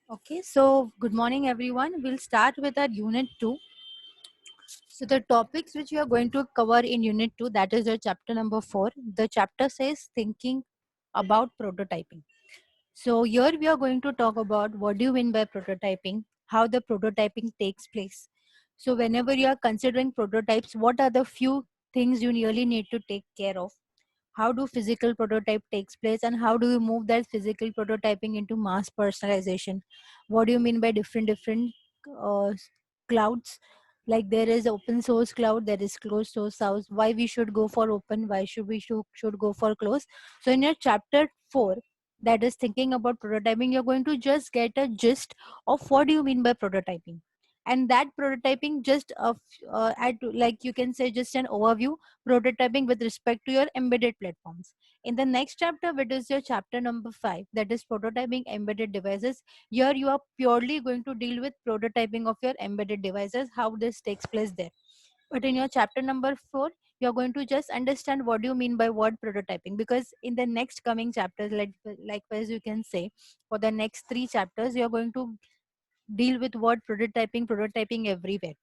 Okay, so good morning everyone. We'll start with our unit 2. So the topics which we are going to cover in unit 2, that is your chapter number 4. The chapter says thinking about prototyping. So here we are going to talk about what do you mean by prototyping, how the prototyping takes place. So whenever you are considering prototypes, what are the few things you really need to take care of? How do physical prototype takes place and how do you move that physical prototyping into mass personalization? What do you mean by different uh, clouds? Like there is open source cloud, there is closed source house. Why we should go for open, why should go for close? So in your chapter 4, that is thinking about prototyping, you're going to just get a gist of what do you mean by prototyping, and that prototyping just at, like you can say, just an overview prototyping with respect to your embedded platforms. In the next chapter, which is your chapter number 5, that is prototyping embedded devices, here you are purely going to deal with prototyping of your embedded devices, how this takes place there. But in your chapter number 4, you're going to just understand what do you mean by word prototyping, because in the next coming chapters, likewise you can say, for the next 3 chapters you're going to deal with word prototyping everywhere.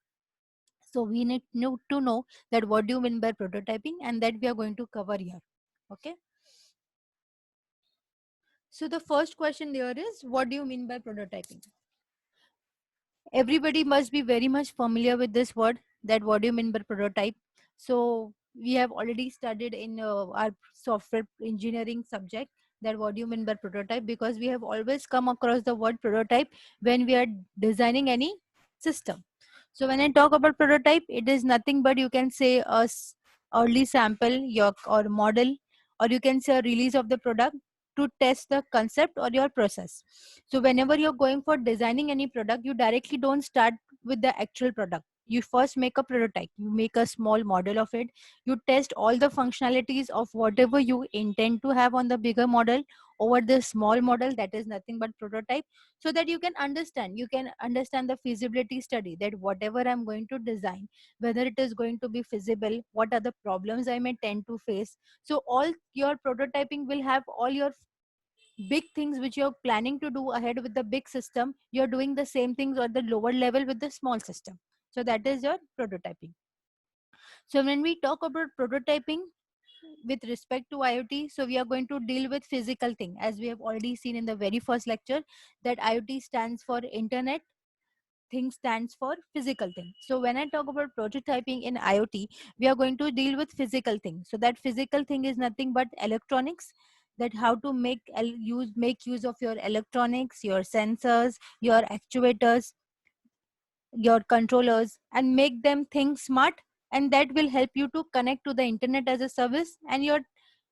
So we need to know that what do you mean by prototyping, and that we are going to cover here. Okay. So the first question there is, what do you mean by prototyping? Everybody must be very much familiar with this word, that what do you mean by prototype. So we have already studied in our software engineering subject that what do you mean by prototype, because we have always come across the word prototype when we are designing any system. So when I talk about prototype, it is nothing but, you can say, early sample your or model, or you can say a release of the product to test the concept or your process. So whenever you're going for designing any product, you directly don't start with the actual product. You first make a prototype, you make a small model of it, you test all the functionalities of whatever you intend to have on the bigger model over the small model, that is nothing but prototype. So that you can understand the feasibility study, that whatever I'm going to design, whether it is going to be feasible, what are the problems I may tend to face. So all your prototyping will have all your big things which you're planning to do ahead with the big system, you're doing the same things at the lower level with the small system. So that is your prototyping. So when we talk about prototyping with respect to IoT, so we are going to deal with physical thing, as we have already seen in the very first lecture, that IoT stands for internet thing, stands for physical thing. So when I talk about prototyping in IoT, we are going to deal with physical thing. So that physical thing is nothing but electronics, that how to make use of your electronics, your sensors, your actuators, your controllers, and make them think smart, and that will help you to connect to the internet as a service, and your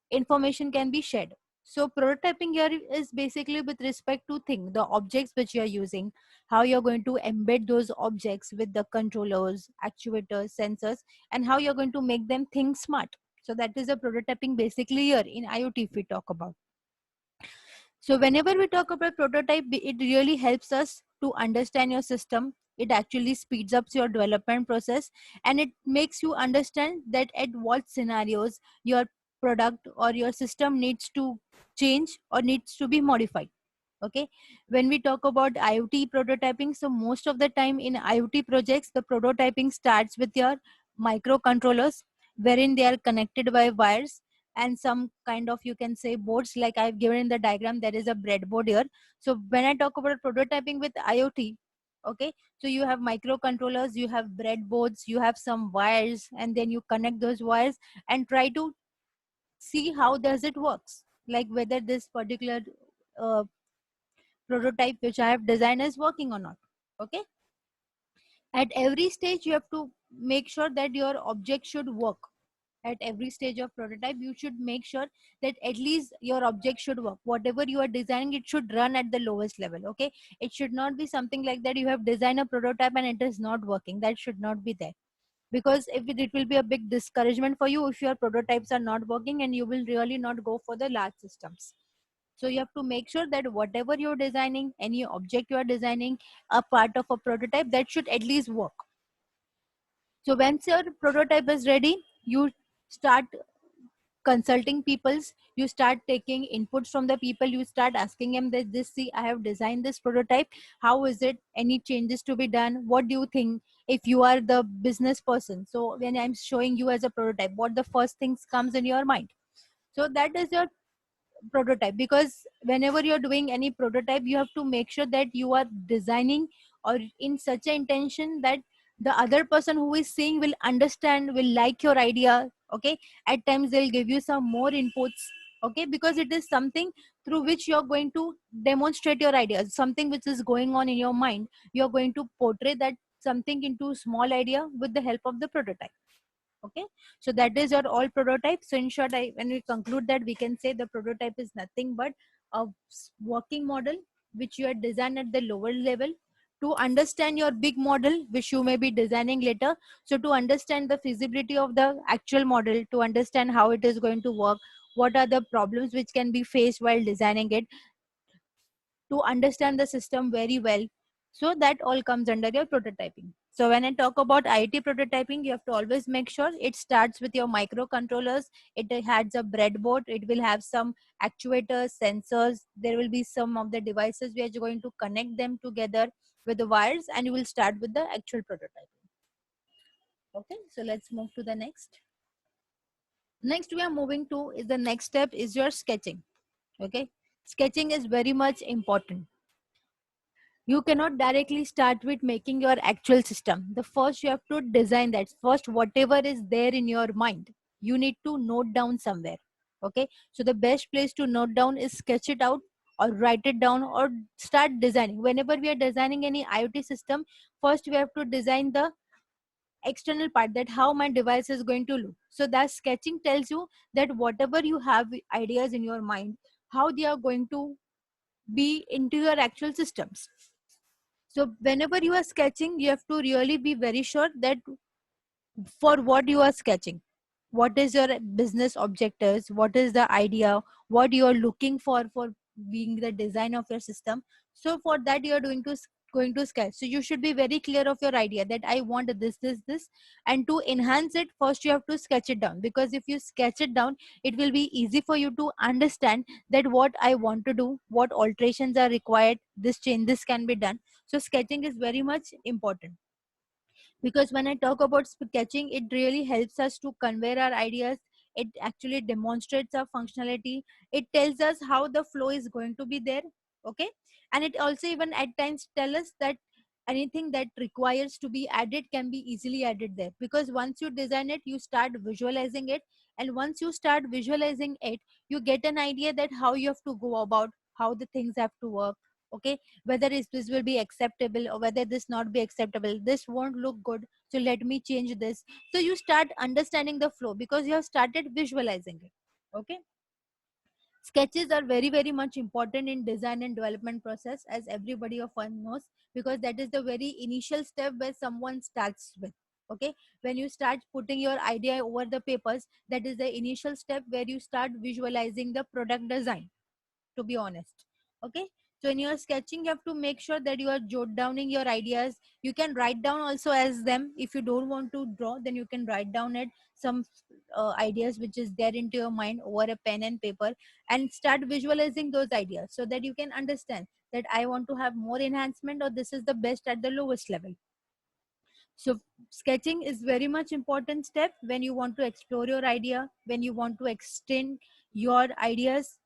information can be shared. So prototyping here is basically with respect to thing, the objects which you are using, how you're going to embed those objects with the controllers, actuators, sensors, and how you're going to make them think smart. So that is a prototyping basically here in IoT if we talk about. So whenever we talk about prototype, it really helps us to understand your system. It actually speeds up your development process, and it makes you understand that at what scenarios your product or your system needs to change or needs to be modified. Okay. When we talk about IoT prototyping, so most of the time in IoT projects, the prototyping starts with your microcontrollers, wherein they are connected by wires and some kind of, you can say, boards, like I've given in the diagram, there is a breadboard here. So when I talk about prototyping with IoT, okay, so you have microcontrollers, you have breadboards, you have some wires, and then you connect those wires and try to see how does it works, like whether this particular uh, prototype which I have designed is working or not. Okay. At every stage, you have to make sure that your object should work. At every stage of prototype, you should make sure that at least your object should work. Whatever you are designing, it should run at the lowest level. Okay. It should not be something like that you have designed a prototype and it is not working. That should not be there, because if it will be a big discouragement for you if your prototypes are not working, and you will really not go for the large systems. So you have to make sure that whatever you're designing, any object you are designing, a part of a prototype, that should at least work. So once your prototype is ready, you start consulting peoples, you start taking inputs from the people, you start asking them that this, see, I have designed this prototype, how is it, any changes to be done, what do you think, if you are the business person. So when I'm showing you as a prototype, what the first things comes in your mind. So that is your prototype, because whenever you're doing any prototype, you have to make sure that you are designing or in such an intention that the other person who is seeing will understand, will like your idea. Okay, at times they'll give you some more inputs. Okay, because it is something through which you're going to demonstrate your ideas, something which is going on in your mind, you're going to portray that something into small idea with the help of the prototype. Okay, so that is your all prototype. So in short, when we conclude that, we can say the prototype is nothing but a working model which you are designed at the lower level to understand your big model which you may be designing later. So to understand the feasibility of the actual model, to understand how it is going to work, what are the problems which can be faced while designing it, to understand the system very well. So that all comes under your prototyping. So when I talk about IT prototyping, you have to always make sure it starts with your microcontrollers. It has a breadboard. It will have some actuators, sensors. There will be some of the devices we are going to connect them together with the wires, and you will start with the actual prototyping. Okay, so let's move to the next. Next we are moving to is the next step is your sketching. Okay, sketching is very much important. You cannot directly start with making your actual system. The first you have to design that. First, whatever is there in your mind, you need to note down somewhere. Okay, so the best place to note down is sketch it out or write it down or start designing. Whenever we are designing any IoT system, first we have to design the external part, that how my device is going to look. So that sketching tells you that whatever you have ideas in your mind, how they are going to be into your actual systems. So whenever you are sketching, you have to really be very sure that for what you are sketching, what is your business objectives, what is the idea, what you are looking for being the design of your system. So for that you are going to sketch. So you should be very clear of your idea, that I want this, and to enhance it, first you have to sketch it down, because if you sketch it down, it will be easy for you to understand that what I want to do, what alterations are required, this change, this can be done. So sketching is very much important, because when I talk about sketching, it really helps us to convey our ideas. It actually demonstrates our functionality. It tells us how the flow is going to be there. Okay, and it also even at times tell us that anything that requires to be added can be easily added there, because once you design it, you start visualizing it, and once you start visualizing it, you get an idea that how you have to go about, how the things have to work. Okay, whether this will be acceptable or whether this not be acceptable, this won't look good, so let me change this. So you start understanding the flow because you have started visualizing it. Okay, sketches are very much important in design and development process, as everybody of us knows, because that is the very initial step where someone starts with. Okay, when you start putting your idea over the papers, that is the initial step where you start visualizing the product design, to be honest. Okay, so in your sketching you have to make sure that you are jot downing your ideas. You can write down also as them. If you don't want to draw, then you can write down it, some ideas which is there into your mind over a pen and paper, and start visualizing those ideas so that you can understand that I want to have more enhancement, or this is the best at the lowest level. So sketching is very much important step when you want to explore your idea, when you want to extend your ideas.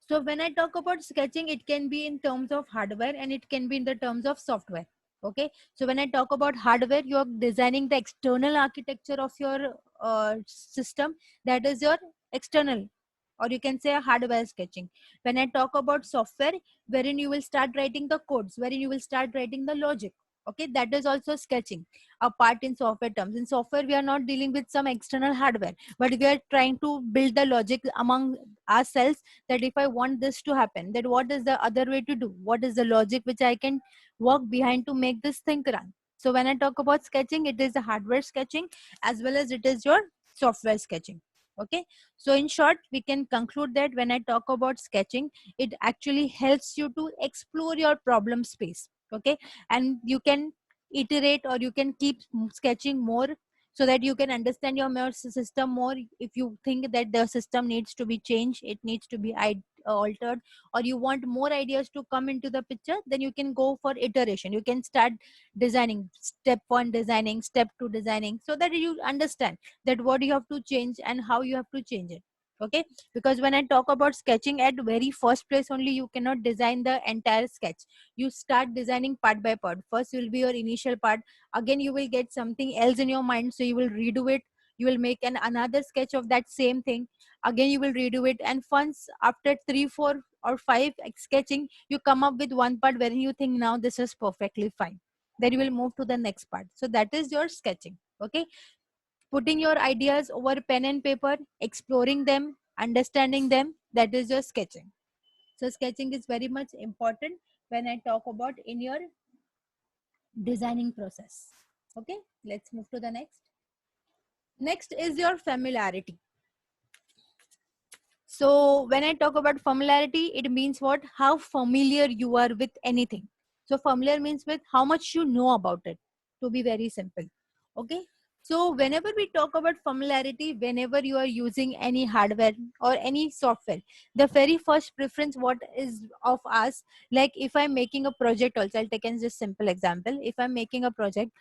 So when I talk about sketching, it can be in terms of hardware and it can be in the terms of software. Okay. So when I talk about hardware, you're designing the external architecture of your system. That is your external, or you can say a hardware sketching. When I talk about software, wherein you will start writing the codes, wherein you will start writing the logic. Okay, that is also sketching, a part in software terms. In software, we are not dealing with some external hardware, but we are trying to build the logic among ourselves, that if I want this to happen, then what is the other way to do? What is the logic which I can work behind to make this thing run? So when I talk about sketching, it is the hardware sketching as well as it is your software sketching. Okay. So in short, we can conclude that when I talk about sketching, it actually helps you to explore your problem space. Okay. And you can iterate or you can keep sketching more so that you can understand your system more. If you think that the system needs to be changed, it needs to be altered, or you want more ideas to come into the picture, then you can go for iteration. You can start designing, step 1 designing, step 2 designing, so that you understand that what you have to change and how you have to change it. Okay, because when I talk about sketching, at very first place only you cannot design the entire sketch. You start designing part by part. First will be your initial part, again you will get something else in your mind, so you will redo it. You will make another sketch of that same thing, again you will redo it, and once after 3 4 or 5 sketching, you come up with one part wherein you think now this is perfectly fine. Then you will move to the next part. So that is your sketching. Okay, putting your ideas over pen and paper, exploring them, understanding them, that is your sketching. So sketching is very much important when I talk about in your designing process. Okay, let's move to the next. Next is your familiarity. So when I talk about familiarity, it means what? How familiar you are with anything. So familiar means with how much you know about it, to be very simple. Okay. So whenever we talk about familiarity, whenever you are using any hardware or any software, the very first preference what is of us, like if I'm making a project also, I'll take a just simple example. If I'm making a project,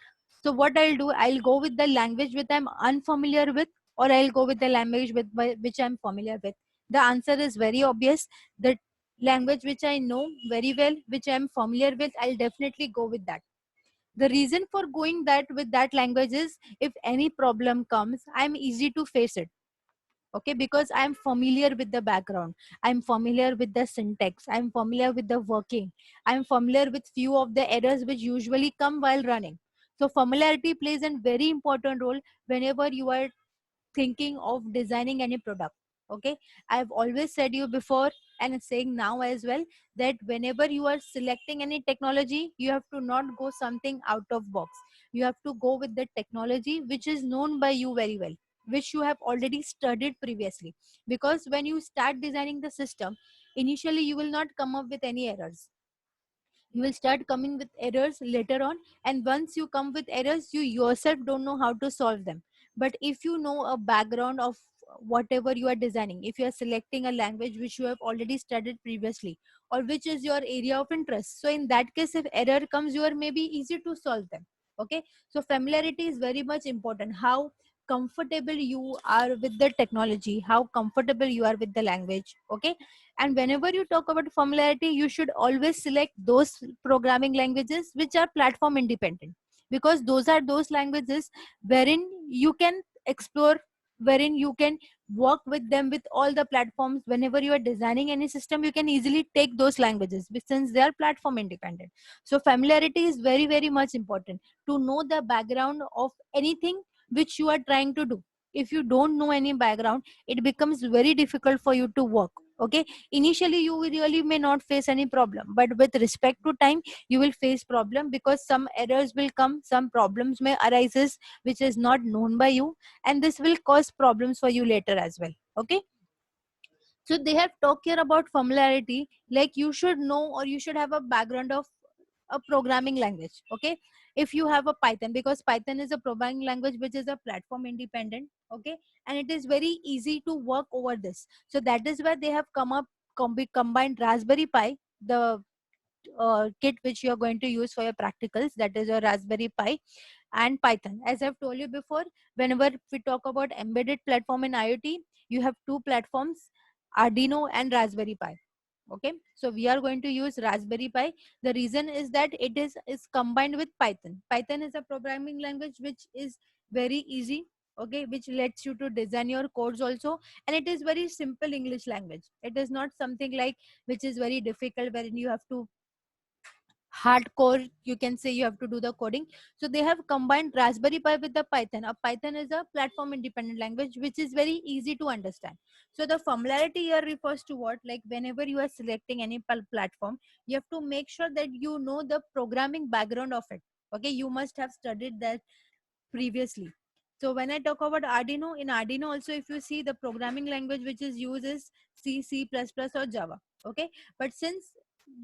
so what I'll do, I'll go with the language which I'm unfamiliar with, or I'll go with the language with which I'm familiar with. The answer is very obvious. The language which I know very well, which I am familiar with, I'll definitely go with that. The reason for going that with that language is, if any problem comes, I'm easy to face it. Okay, because I'm familiar with the background, I'm familiar with the syntax, I'm familiar with the working, I'm familiar with few of the errors which usually come while running. So familiarity plays a very important role whenever you are thinking of designing any product. Okay, I've always said you before and saying now as well, that whenever you are selecting any technology, you have to not go something out of box. You have to go with the technology which is known by you very well, which you have already studied previously. Because when you start designing the system, initially you will not come up with any errors. You will start coming with errors later on, and once you come with errors, you yourself don't know how to solve them. But if you know a background of whatever you are designing, if you are selecting a language which you have already studied previously, or which is your area of interest, so in that case if error comes, you are maybe easy to solve them. Okay, so familiarity is very much important. How comfortable you are with the technology, how comfortable you are with the language. Okay, and whenever you talk about familiarity, you should always select those programming languages which are platform independent, because those are those languages wherein you can explore, wherein you can work with them with all the platforms. Whenever you are designing any system, you can easily take those languages since they are platform independent. So familiarity is very very much important, to know the background of anything which you are trying to do. If you don't know any background, it becomes very difficult for you to work. Okay, initially you will really may not face any problem, but with respect to time, you will face problem, because some errors will come, some problems may arises which is not known by you, and this will cause problems for you later as well. Okay, so they have talked here about familiarity, like you should know or you should have a background of a programming language. Okay, if you have a Python, because Python is a programming language which is a platform independent. Okay, and it is very easy to work over this. So that is why they have come up combined Raspberry Pi, the kit which you are going to use for your practicals, that is your Raspberry Pi, and Python. As I've told you before, whenever we talk about embedded platform in IoT, you have two platforms, Arduino and Raspberry Pi. Okay, so we are going to use Raspberry Pi. The reason is that it is combined with Python. Python is a programming language which is very easy. Okay, which lets you to design your codes also, and it is very simple English language. It is not something like which is very difficult wherein you have to hardcore, you can say you have to do the coding. So they have combined Raspberry Pi with the Python. A Python is a platform independent language which is very easy to understand. So the familiarity here refers to what, like whenever you are selecting any platform, you have to make sure that you know the programming background of it. Okay, you must have studied that previously. So when I talk about Arduino, in Arduino also, if you see, the programming language which is used is C, C++ or Java. Okay, but since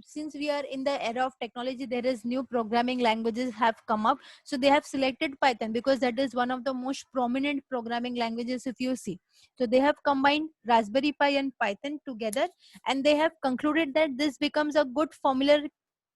since we are in the era of technology, there is new programming languages have come up. So they have selected Python because that is one of the most prominent programming languages if you see. So they have combined Raspberry Pi and Python together, and they have concluded that this becomes a good formula,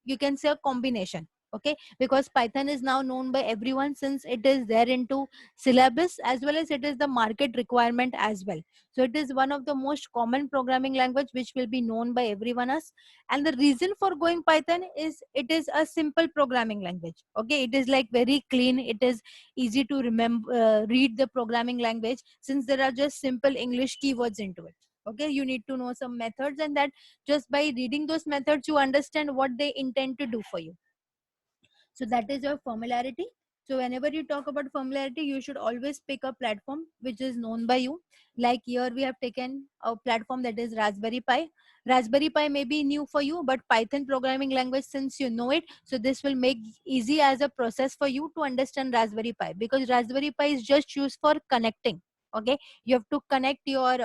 you can say a combination. Okay, because Python is now known by everyone since it is there into syllabus, as well as it is the market requirement as well. So it is one of the most common programming language which will be known by everyone else. And the reason for going Python is it is a simple programming language. Okay, it is like very clean, it is easy to remember, read the programming language, since there are just simple English keywords into it. Okay, you need to know some methods, and that just by reading those methods you understand what they intend to do for you. So that is your familiarity. So whenever you talk about familiarity, you should always pick a platform which is known by you. Like here we have taken a platform that is Raspberry Pi. Raspberry Pi may be new for you, but Python programming language, since you know it, so this will make easy as a process for you to understand Raspberry Pi, because Raspberry Pi is just used for connecting. Okay, you have to connect your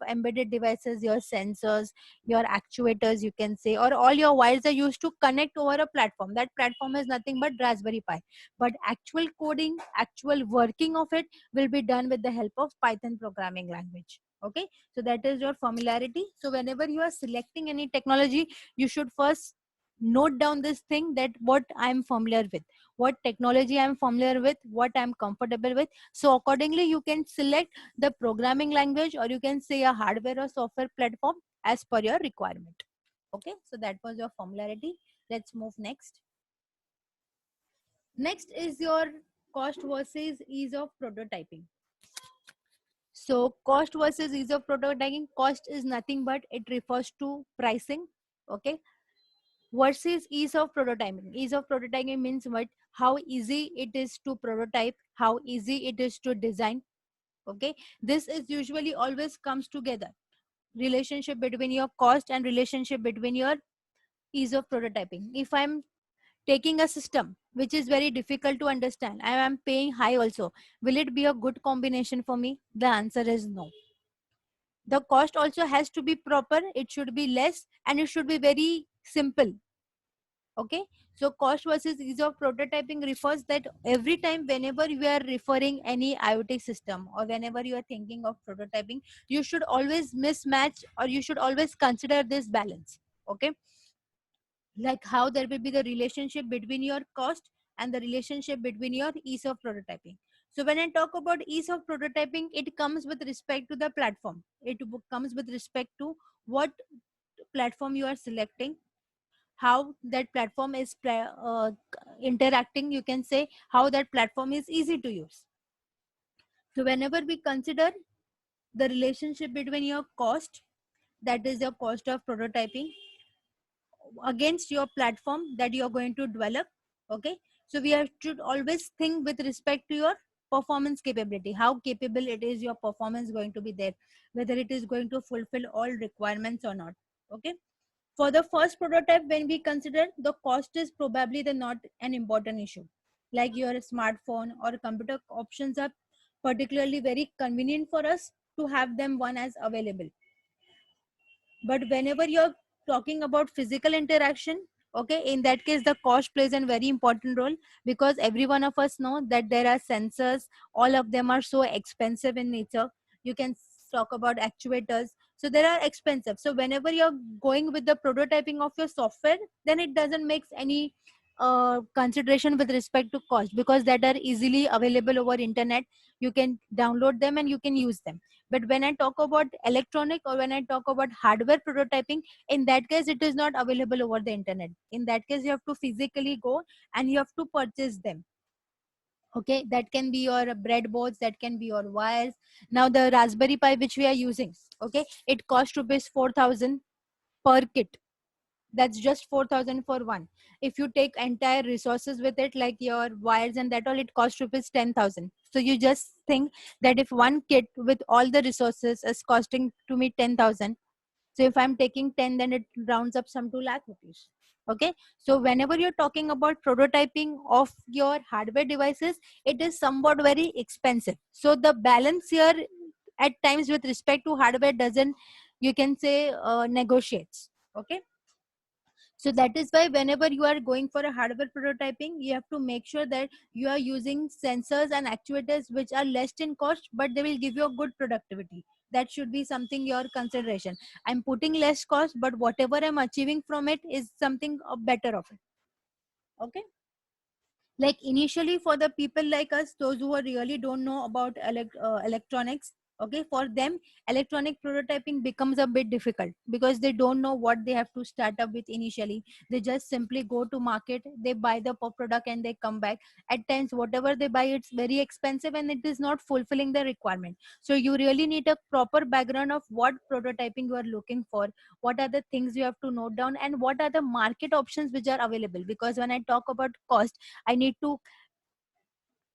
embedded devices, your sensors, your actuators, you can say, or all your wires are used to connect over a platform. That platform is nothing but Raspberry Pi, but actual coding, actual working of it will be done with the help of Python programming language. Okay, so that is your familiarity. So whenever you are selecting any technology, you should first note down this thing, that what I'm familiar with, what technology I'm familiar with, what I'm comfortable with. So accordingly you can select the programming language, or you can say a hardware or software platform as per your requirement. Okay, so that was your familiarity. Let's move next. Next is your cost versus ease of prototyping. So cost versus ease of prototyping, cost is nothing but it refers to pricing. Okay, versus ease of prototyping, ease of prototyping means what, how easy it is to prototype, how easy it is to design. Okay, this is usually always comes together, relationship between your cost and relationship between your ease of prototyping. If I'm taking a system which is very difficult to understand, I am paying high also, will it be a good combination for me? The answer is no. The cost also has to be proper, it should be less, and it should be very simple. Okay, so cost versus ease of prototyping refers that every time whenever you are referring any IoT system, or whenever you are thinking of prototyping, you should always mismatch, or you should always consider this balance. Okay, like how there will be the relationship between your cost and the relationship between your ease of prototyping. So when I talk about ease of prototyping, it comes with respect to the platform, comes with respect to what platform you are selecting, how that platform is interacting, you can say how that platform is easy to use. So whenever we consider the relationship between your cost, that is your cost of prototyping, against your platform that you are going to develop. Okay, so we have to always think with respect to your performance capability, how capable it is, your performance going to be there, whether it is going to fulfill all requirements or not. Okay, for the first prototype, when we consider, the cost is probably the not an important issue. Like your smartphone or computer options are particularly very convenient for us to have them one as available. But whenever you're talking about physical interaction, okay, in that case the cost plays a very important role, because every one of us know that there are sensors, all of them are so expensive in nature. You can talk about actuators, so they are expensive. So whenever you're going with the prototyping of your software, then it doesn't make any consideration with respect to cost, because that are easily available over internet. You can download them and you can use them. But when I talk about electronic, or when I talk about hardware prototyping, in that case it is not available over the internet. In that case you have to physically go and you have to purchase them. Okay, that can be your breadboards, that can be your wires. Now the Raspberry Pi which we are using, okay, it costs rupees 4,000 per kit. That's just 4,000 for one. If you take entire resources with it, like your wires and that all, it costs rupees 10,000. So you just think that if one kit with all the resources is costing to me 10,000, so if I'm taking 10, then it rounds up some 2 lakh rupees. Okay, so whenever you're talking about prototyping of your hardware devices, it is somewhat very expensive. So the balance here at times with respect to hardware doesn't, you can say, negotiates. Okay, So that is why whenever you are going for a hardware prototyping, you have to make sure that you are using sensors and actuators which are less in cost, but they will give you a good productivity. That should be something your consideration. I'm putting less cost, but whatever I'm achieving from it is something better of it. Okay. Like initially for the people like us, those who are really don't know about electronics, okay, for them electronic prototyping becomes a bit difficult because they don't know what they have to start up with initially. They just simply go to market, they buy the product and they come back. At times whatever they buy, it's very expensive and it is not fulfilling the requirement. So you really need a proper background of what prototyping you are looking for, what are the things you have to note down, and what are the market options which are available. Because when I talk about cost, I need to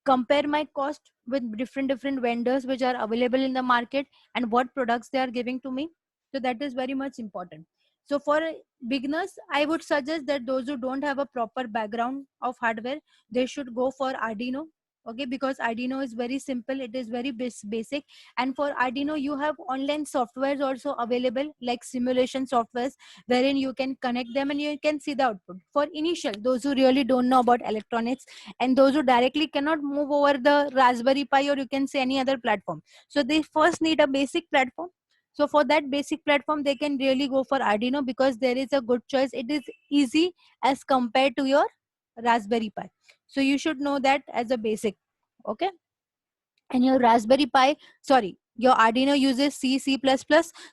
compare my cost with different vendors which are available in the market and what products they are giving to me. So that is very much important. So for beginners, I would suggest that those who don't have a proper background of hardware, they should go for Arduino. Okay, because Arduino is very simple, it is very basic. And for Arduino you have online softwares also available, like simulation softwares, wherein you can connect them and you can see the output. For initial, those who really don't know about electronics and those who directly cannot move over the Raspberry Pi, or you can say any other platform, so they first need a basic platform. So for that basic platform they can really go for Arduino, because there is a good choice, it is easy as compared to your Raspberry Pi. So you should know that as a basic. Okay. And your Raspberry Pi, sorry, your Arduino uses C++.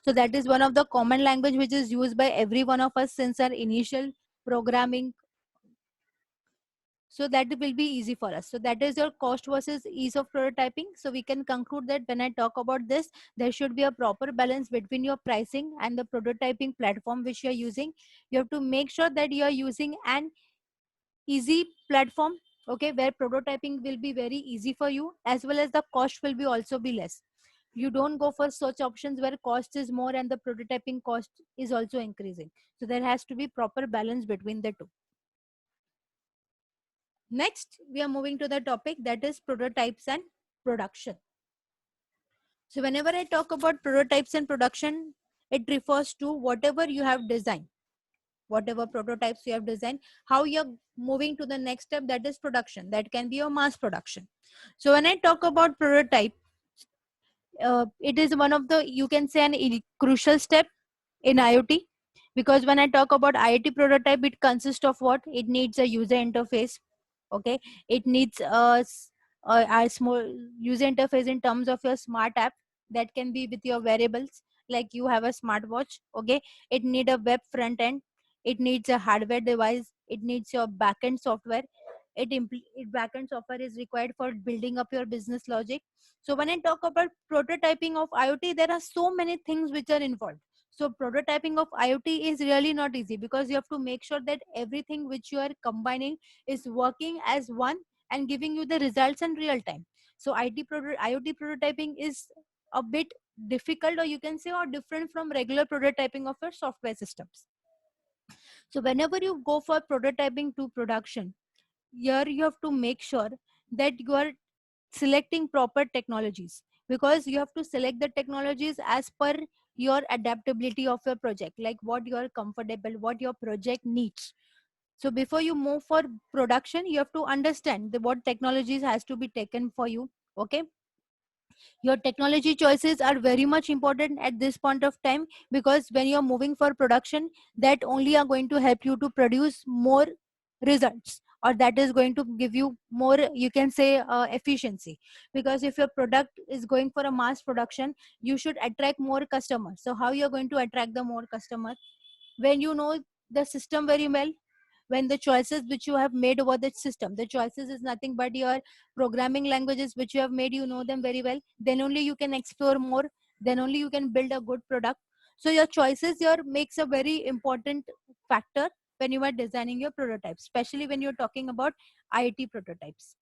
So that is one of the common language which is used by every one of us since our initial programming. So that will be easy for us. So that is your cost versus ease of prototyping. So we can conclude that when I talk about this, there should be a proper balance between your pricing and the prototyping platform which you are using. You have to make sure that you are using an easy platform, okay, where prototyping will be very easy for you, as well as the cost will be also be less. You don't go for such options where cost is more and the prototyping cost is also increasing. So there has to be proper balance between the two. Next, we are moving to the topic that is prototypes and production. So whenever I talk about prototypes and production, it refers to whatever you have designed, whatever prototypes you have designed, how you're moving to the next step, that is production. That can be your mass production. So when I talk about prototype, it is one of the, you can say, an crucial step in IoT. Because when I talk about IoT prototype, it consists of what? It needs a user interface. Okay. It needs a small user interface in terms of your smart app, that can be with your wearables, like you have a smartwatch. Okay. It need a web front end, it needs a hardware device, it needs your backend software. It backend software is required for building up your business logic. So when I talk about prototyping of IoT, there are so many things which are involved. So prototyping of IoT is really not easy, because you have to make sure that everything which you are combining is working as one and giving you the results in real time. So IoT prototyping is a bit difficult, or you can say, or different from regular prototyping of your software systems. So whenever you go for prototyping to production, here you have to make sure that you are selecting proper technologies, because you have to select the technologies as per your adaptability of your project, like what you are comfortable, what your project needs. So before you move for production, you have to understand what technologies has to be taken for you. Okay. Your technology choices are very much important at this point of time, because when you're moving for production, that only are going to help you to produce more results, or that is going to give you more, you can say, efficiency. Because if your product is going for a mass production, you should attract more customers. So how you're going to attract the more customers? When you know the system very well, when the choices which you have made over the system, the choices is nothing but your programming languages which you have made, you know them very well, then only you can explore more, then only you can build a good product. So your choices here makes a very important factor when you are designing your prototypes, especially when you're talking about IoT prototypes.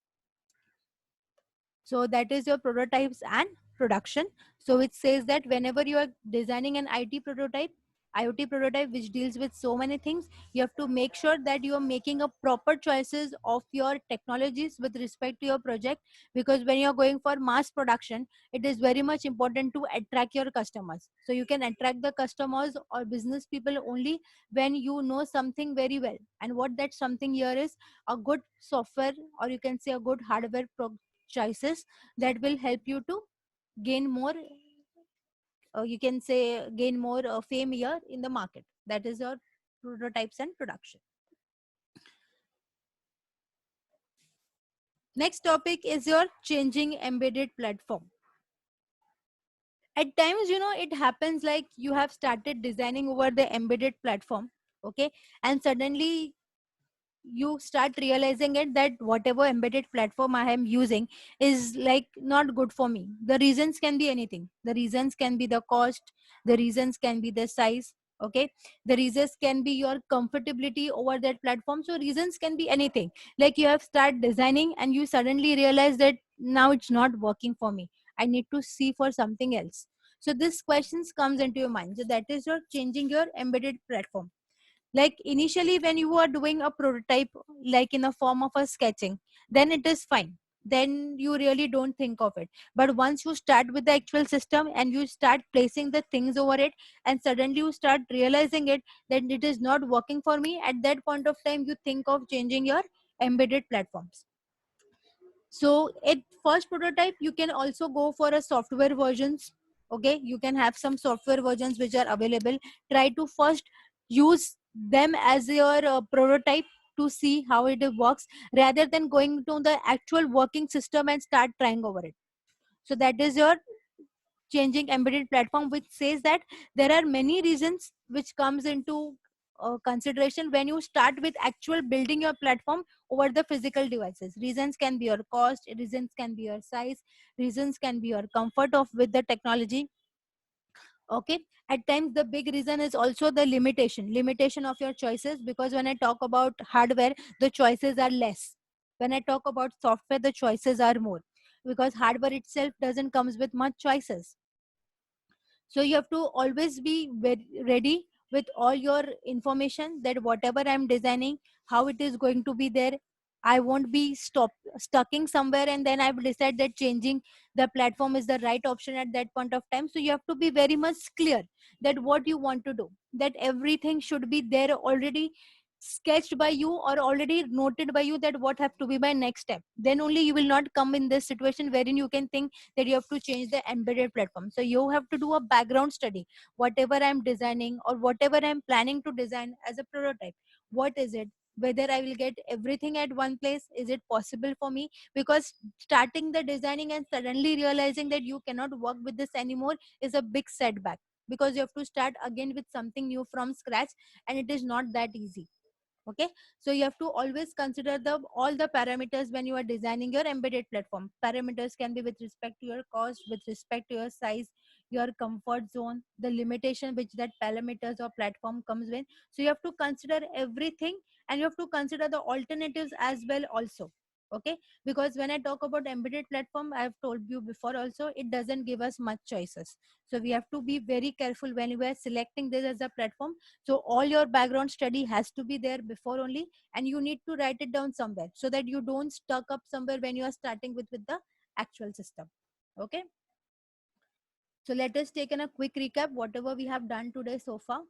So that is your prototypes and production. So it says that whenever you are designing an IoT prototype, IoT prototype which deals with so many things. You have to make sure that you are making a proper choices of your technologies with respect to your project, because when you're going for mass production, it is very much important to attract your customers. So you can attract the customers or business people only when you know something very well. And what that something here is a good software, or you can say a good hardware choices that will help you to gain more, you can say gain more fame here in the market. That is your prototypes and production. Next topic is your changing embedded platform. At times, it happens like you have started designing over the embedded platform, okay, and suddenly you start realizing it that whatever embedded platform I am using is like not good for me. The reasons can be anything. The reasons can be the cost, the reasons can be the size, okay, the reasons can be your comfortability over that platform. So reasons can be anything. Like you have started designing and you suddenly realize that now it's not working for me, I need to see for something else. So this questions comes into your mind. So that is your changing your embedded platform. Like initially when you are doing a prototype like in a form of a sketching, then it is fine, then you really don't think of it. But once you start with the actual system and you start placing the things over it, and suddenly you start realizing it that it is not working for me, at that point of time you think of changing your embedded platforms. So at first prototype you can also go for a software versions. Okay, you can have some software versions which are available. Try to first use them as your prototype to see how it works, rather than going to the actual working system and start trying over it. So that is your changing embedded platform, which says that there are many reasons which comes into consideration when you start with actual building your platform over the physical devices. Reasons can be your cost, reasons can be your size, reasons can be your comfort of with the technology. Okay, at times the big reason is also the limitation of your choices, because when I talk about hardware, the choices are less. When I talk about software, the choices are more, because hardware itself doesn't comes with much choices. So you have to always be very ready with all your information, that whatever I'm designing, how it is going to be there. I won't be stucking somewhere and then I've decided that changing the platform is the right option at that point of time. So you have to be very much clear that what you want to do, that everything should be there already sketched by you or already noted by you, that what have to be my next step. Then only you will not come in this situation wherein you can think that you have to change the embedded platform. So you have to do a background study. Whatever I'm designing or whatever I'm planning to design as a prototype, what is it? Whether I will get everything at one place, is it possible for me? Because starting the designing and suddenly realizing that you cannot work with this anymore is a big setback, because you have to start again with something new from scratch, and it is not that easy. Okay, so you have to always consider the all the parameters when you are designing your embedded platform. Parameters can be with respect to your cost, with respect to your size, your comfort zone, the limitation which that parameters or platform comes with. So you have to consider everything, and you have to consider the alternatives as well also. Okay, because when I talk about embedded platform, I have told you before also, it doesn't give us much choices. So we have to be very careful when we are selecting this as a platform. So all your background study has to be there before only, and you need to write it down somewhere so that you don't stuck up somewhere when you are starting with the actual system. Okay, so let us take in a quick recap whatever we have done today so far.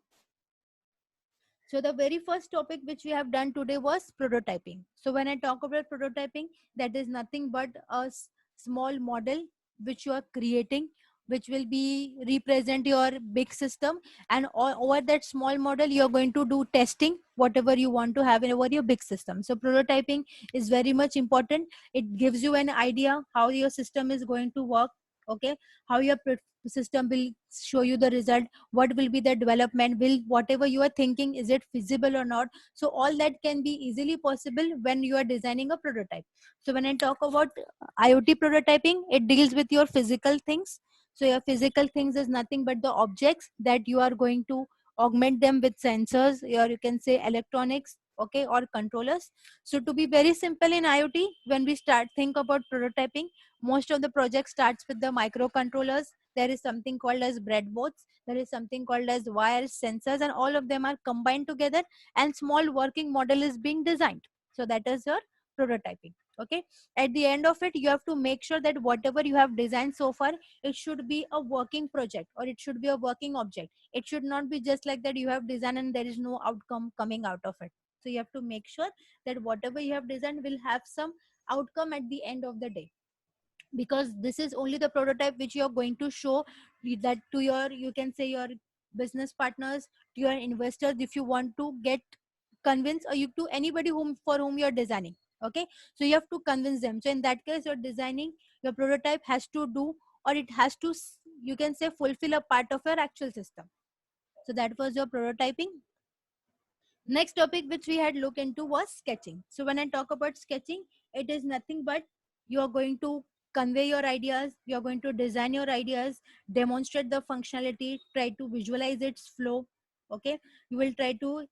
So the very first topic which we have done today was prototyping. So when I talk about prototyping, that is nothing but a small model which you are creating, which will be represent your big system, and over that small model you are going to do testing whatever you want to have in over your big system. So prototyping is very much important. It gives you an idea how your system is going to work. Okay, how your system will show you the result, what will be the development, will whatever you are thinking, is it feasible or not. So all that can be easily possible when you are designing a prototype. So when I talk about IoT prototyping, it deals with your physical things. So your physical things is nothing but the objects that you are going to augment them with sensors, or you can say electronics, okay, or controllers. So to be very simple in IoT, when we start think about prototyping, most of the project starts with the microcontrollers. There is something called as breadboards, there is something called as wires, sensors, and all of them are combined together and small working model is being designed. So that is your prototyping. Okay, at the end of it, you have to make sure that whatever you have designed so far, it should be a working project or it should be a working object. It should not be just like that you have designed and there is no outcome coming out of it. So you have to make sure that whatever you have designed will have some outcome at the end of the day, because this is only the prototype which you are going to show that to your, you can say, your business partners, to your investors, if you want to get convince, or you to anybody whom for whom you're designing. Okay, so you have to convince them. So in that case, you're designing, your prototype has to do, or it has to you can say fulfill a part of your actual system. So that was your prototyping. Next topic which we had looked into was sketching. So when I talk about sketching, it is nothing but you are going to convey your ideas, you are going to design your ideas, demonstrate the functionality, try to visualize its flow. Okay, you will try to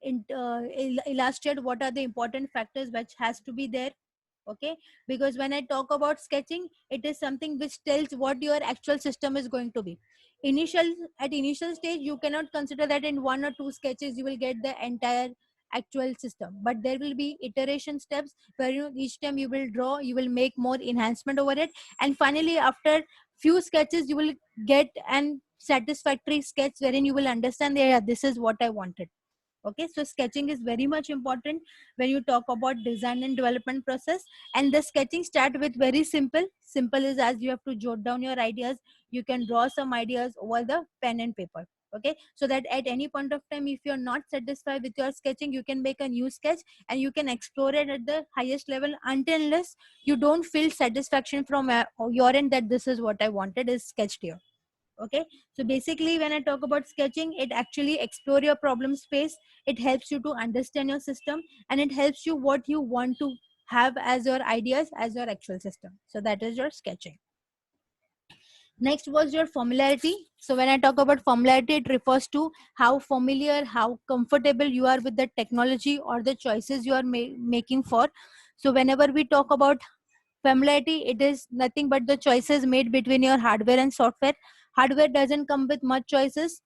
illustrate what are the important factors which has to be there. Okay, because when I talk about sketching, it is something which tells what your actual system is going to be. Initial At initial stage, you cannot consider that in one or two sketches you will get the entire actual system, but there will be iteration steps where you each time you will draw, you will make more enhancement over it, and finally after few sketches you will get an satisfactory sketch wherein you will understand that, yeah, this is what I wanted. Okay, so sketching is very much important when you talk about design and development process. And the sketching start with very simple is as you have to jot down your ideas, you can draw some ideas over the pen and paper. Okay, so that at any point of time, if you're not satisfied with your sketching, you can make a new sketch and you can explore it at the highest level until unless you don't feel satisfaction from your end that this is what I wanted is sketched here. Okay, so basically when I talk about sketching, it actually explore your problem space, it helps you to understand your system, and it helps you what you want to have as your ideas as your actual system. So that is your sketching. Next was your familiarity. So when I talk about familiarity, it refers to how familiar, how comfortable you are with the technology or the choices you are making for. So whenever we talk about familiarity, it is nothing but the choices made between your hardware and software. Hardware doesn't come with much choices.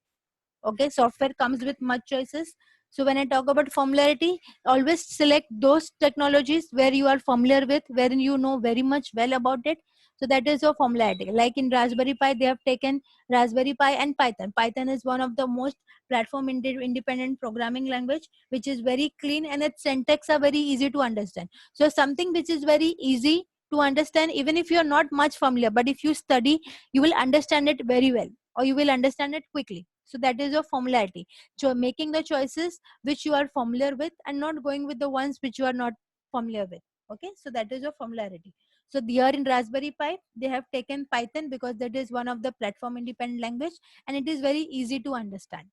Okay, software comes with much choices. So when I talk about familiarity, always select those technologies where you are familiar with, wherein you know very much well about it. So that is your familiarity. Like in Raspberry Pi, they have taken Raspberry Pi and Python. Python is one of the most platform independent programming language, which is very clean and its syntax are very easy to understand. So something which is very easy to understand, even if you are not much familiar, but if you study, you will understand it very well, or you will understand it quickly. So that is your familiarity. So making the choices which you are familiar with and not going with the ones which you are not familiar with. Okay, so that is your familiarity. So here in Raspberry Pi, they have taken Python because that is one of the platform independent language and it is very easy to understand.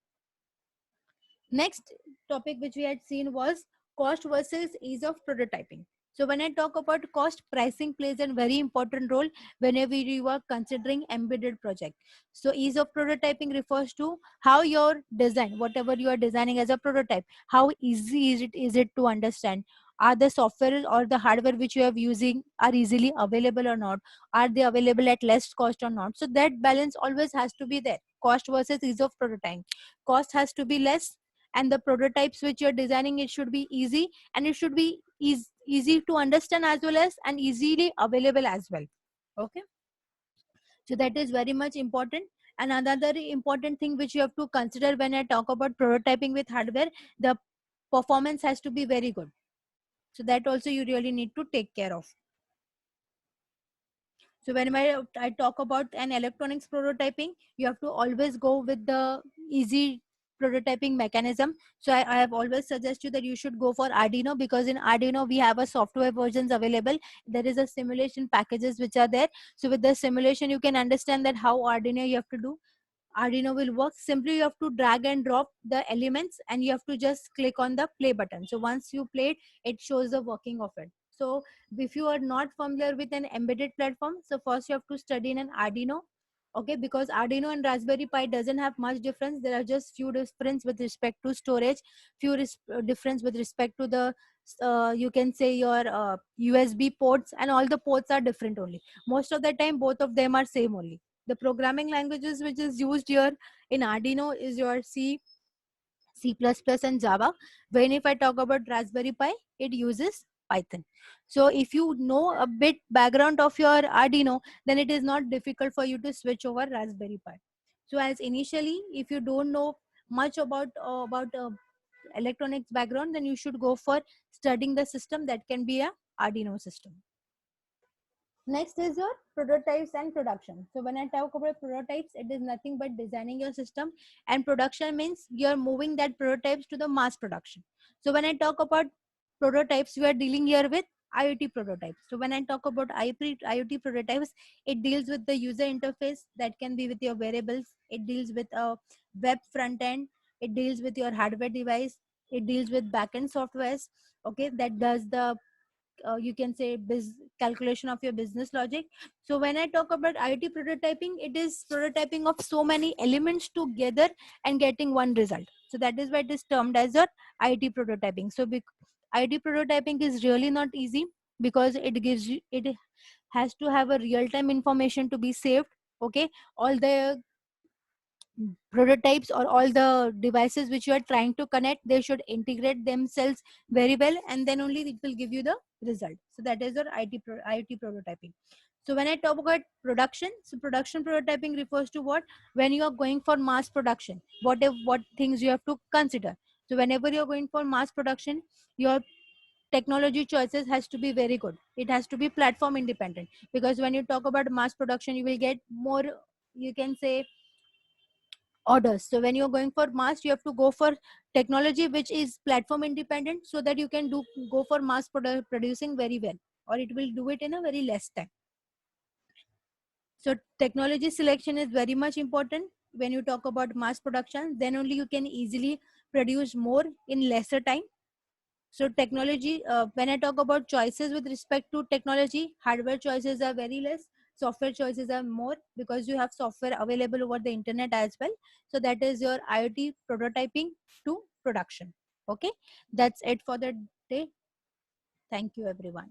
Next topic which we had seen was cost versus ease of prototyping. So when I talk about cost, pricing plays a very important role whenever you are considering embedded project. So ease of prototyping refers to how your design, whatever you are designing as a prototype, how easy is it to understand? Are the software or the hardware which you are using are easily available or not? Are they available at less cost or not? So that balance always has to be there. Cost versus ease of prototyping. Cost has to be less, and the prototypes which you're designing, it should be easy, and it should be easy to understand as well as and easily available as well. Okay, so that is very much important. And another important thing which you have to consider when I talk about prototyping with hardware, the performance has to be very good. So that also you really need to take care of. So when I talk about an electronics prototyping, you have to always go with the easy prototyping mechanism. So I have always suggest you that you should go for Arduino, because in Arduino we have a software versions available. There is a simulation packages which are there. So with the simulation, you can understand that how Arduino you have to do. Arduino will work. Simply you have to drag and drop the elements and you have to just click on the play button. So once you play it, it shows the working of it. So if you are not familiar with an embedded platform, so first you have to study in an Arduino. Okay, because Arduino and Raspberry Pi doesn't have much difference. There are just few difference with respect to storage, difference with respect to the you can say your USB ports, and all the ports are different only. Most of the time both of them are same only. The programming languages which is used here in Arduino is your C++ and Java. When if I talk about Raspberry Pi, it uses Python. So if you know a bit background of your Arduino, then it is not difficult for you to switch over Raspberry Pi. So as initially, if you don't know much about electronics background, then you should go for studying the system that can be a Arduino system. Next is your prototypes and production. So when I talk about prototypes, it is nothing but designing your system, and production means you're moving that prototypes to the mass production. So when I talk about prototypes, we are dealing here with IoT prototypes. So when I talk about IoT prototypes, it deals with the user interface that can be with your wearables. It deals with a web front end. It deals with your hardware device. It deals with backend softwares. Okay, that does the you can say calculation of your business logic. So when I talk about IoT prototyping, it is prototyping of so many elements together and getting one result. So that is why it is termed as your IoT prototyping. So IoT prototyping is really not easy, because it has to have a real time information to be saved. Okay, all the prototypes or all the devices which you are trying to connect, they should integrate themselves very well, and then only it will give you the result. So that is your IoT prototyping. So when I talk about production, so production prototyping refers to what? When you are going for mass production, what things you have to consider. So whenever you're going for mass production, your technology choices has to be very good. It has to be platform independent, because when you talk about mass production, you will get more, you can say, orders. So when you're going for mass, you have to go for technology which is platform independent, so that you can go for producing very well, or it will do it in a very less time. So technology selection is very much important when you talk about mass production. Then only you can easily produce more in lesser time. So technology, when I talk about choices with respect to technology, hardware choices are very less, software choices are more, because you have software available over the internet as well. So that is your IoT prototyping to production. Okay, that's it for the day. Thank you, everyone.